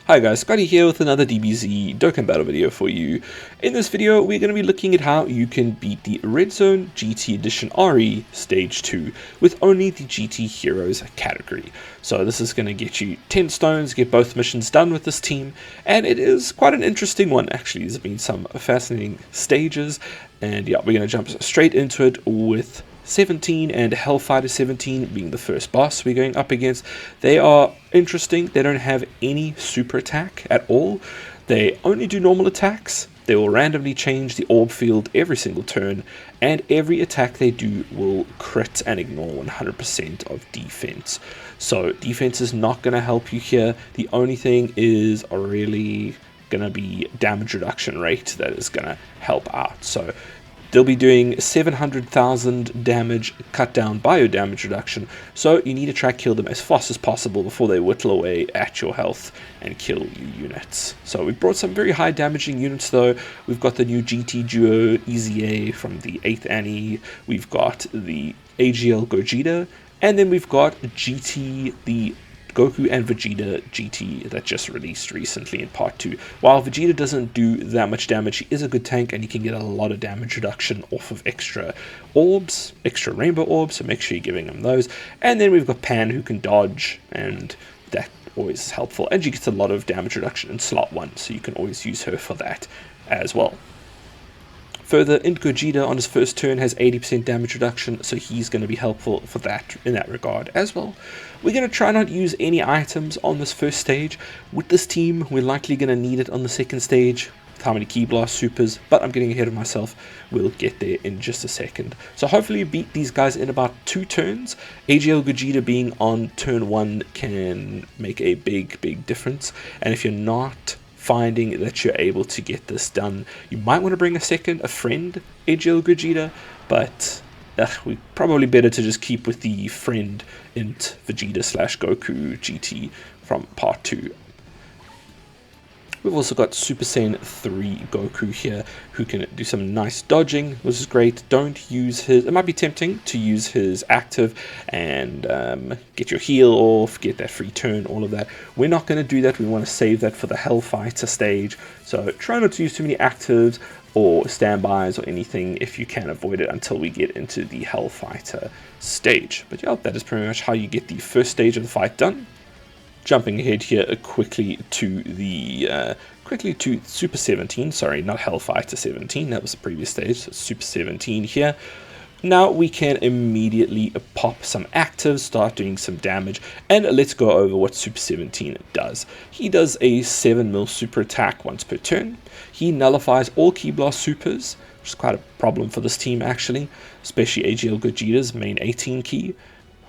Hi guys, Scotty here with another DBZ Dokkan battle video for you. In this video, we're going to be looking at how you can beat the Red Zone GT Edition RE Stage 2 with only the GT Heroes category. So this is going to get you 10 stones, get both missions done with this team, and it is quite an interesting one actually. There's been some fascinating stages, and yeah, we're going to jump straight into it with 17 and Hellfighter 17 being the first boss we're going up against. They are interesting. They don't have any super attack at all. They only do normal attacks. They will randomly change the orb field every single turn, and every attack they do will crit and ignore 100% of defense. So defense is not going to help you here. The only thing is really going to be damage reduction rate that is going to help out. So they'll be doing 700,000 damage cut down by your damage reduction, so you need to try kill them as fast as possible before they whittle away at your health and kill your units. So we brought some very high damaging units though. We've got the new GT Duo EZA from the 8th Annie, we've got the AGL Gogeta, and then we've got GT, the Goku and Vegeta GT that just released recently in part 2. While Vegeta doesn't do that much damage, he is a good tank and he can get a lot of damage reduction off of extra orbs, extra rainbow orbs, so make sure you're giving him those. And then we've got Pan who can dodge, and that always is helpful. And she gets a lot of damage reduction in slot 1, so you can always use her for that as well. Further, Gogeta on his first turn has 80% damage reduction, so he's going to be helpful for that in that regard as well. We're going to try not use any items on this first stage. With this team, we're likely going to need it on the second stage with how many Ki Blast supers, but I'm getting ahead of myself. We'll get there in just a second. So hopefully you beat these guys in about 2 turns. AGL Gogeta being on turn 1 can make a big difference, and if you're not finding that you're able to get this done, you might want to bring a friend AGL Gogeta, but we probably better to just keep with the friend int Vegeta / Goku GT from part 2. We've also got Super Saiyan 3 Goku here, who can do some nice dodging, which is great. Don't use his, it might be tempting to use his active and get your heal off, get that free turn, all of that. We're not going to do that. We want to save that for the Hellfighter stage. So try not to use too many actives or standbys or anything if you can avoid it until we get into the Hellfighter stage. But yeah, that is pretty much how you get the first stage of the fight done. Jumping ahead here quickly to Super 17, sorry, not Hellfighter 17, that was the previous stage, so Super 17 here. Now we can immediately pop some actives, start doing some damage, and let's go over what Super 17 does. He does a 7 mil super attack once per turn. He nullifies all Ki Blast supers, which is quite a problem for this team actually, especially AGL Gogeta's main 18 key.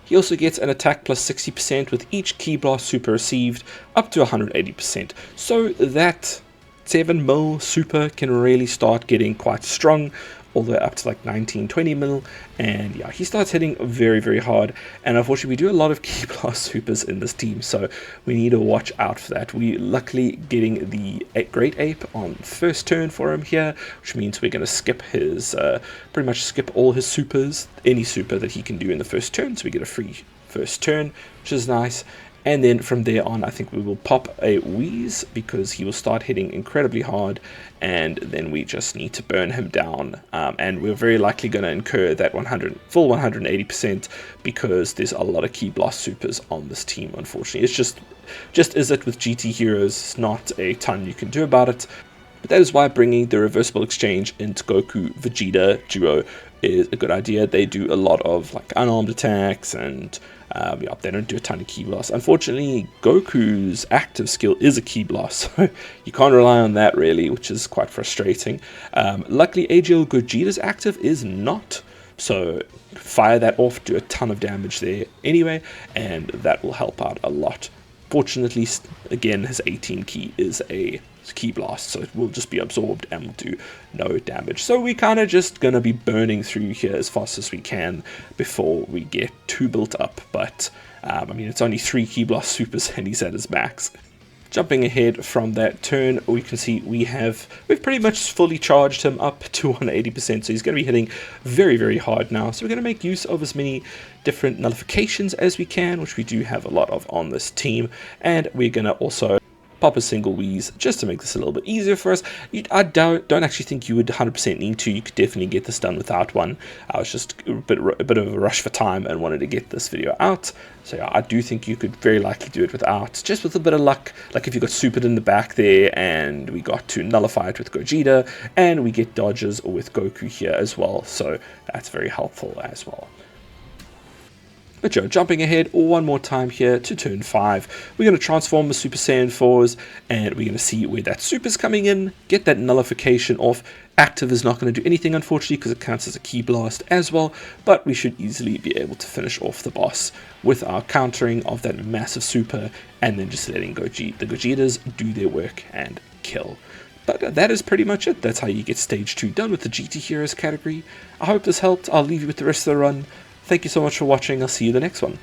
He also gets an attack plus 60% with each Ki Blast super received up to 180%. So that 7 mil super can really start getting quite strong, all the way up to like 19-20 mil, and yeah, he starts hitting very hard. And unfortunately we do a lot of Ki Blast supers in this team, so we need to watch out for that. We luckily getting the Great Ape on first turn for him here, which means we're going to skip his pretty much skip all his supers, any super that he can do in the first turn, so we get a free first turn, which is nice. And then from there on, I think we will pop a Wheeze because he will start hitting incredibly hard, and then we just need to burn him down. And we're very likely going to incur that full 180% because there's a lot of Ki Blast supers on this team, unfortunately. It's just is it with GT Heroes, it's not a ton you can do about it. But that is why bringing the reversible exchange into Goku Vegeta Duo is a good idea. They do a lot of like unarmed attacks, and yeah, they don't do a ton of Ki Blast. Unfortunately, Goku's active skill is a Ki Blast, so you can't rely on that really, which is quite frustrating. Luckily, AGL Gogeta's active is not, so fire that off, do a ton of damage there anyway, and that will help out a lot. Fortunately, again, his 18 key is a Ki Blast, so it will just be absorbed and will do no damage. So we kind of just gonna be burning through here as fast as we can before we get too built up. But I mean, it's only 3 Ki Blast supers and he's at his max. Jumping ahead from that turn, we can see we've pretty much fully charged him up to 180%, so he's going to be hitting very hard now. So we're going to make use of as many different nullifications as we can, which we do have a lot of on this team, and we're going to also pop a single wheeze just to make this a little bit easier for us. I don't actually think you would 100% need to. You could definitely get this done without one. I was just a bit of a rush for time and wanted to get this video out. So yeah, I do think you could very likely do it without, just with a bit of luck. Like if you got supered in the back there, and we got to nullify it with Gogeta, and we get dodges with Goku here as well. So that's very helpful as well. But yeah, jumping ahead one more time here to turn 5, we're going to transform the Super Saiyan 4s, and we're going to see where that Super's coming in, get that nullification off. Active is not going to do anything, unfortunately, because it counts as a Ki Blast as well, but we should easily be able to finish off the boss with our countering of that massive Super, and then just letting the Gogetas do their work and kill. But that is pretty much it. That's how you get Stage 2 done with the GT Heroes category. I hope this helped. I'll leave you with the rest of the run. Thank you so much for watching. I'll see you in the next one.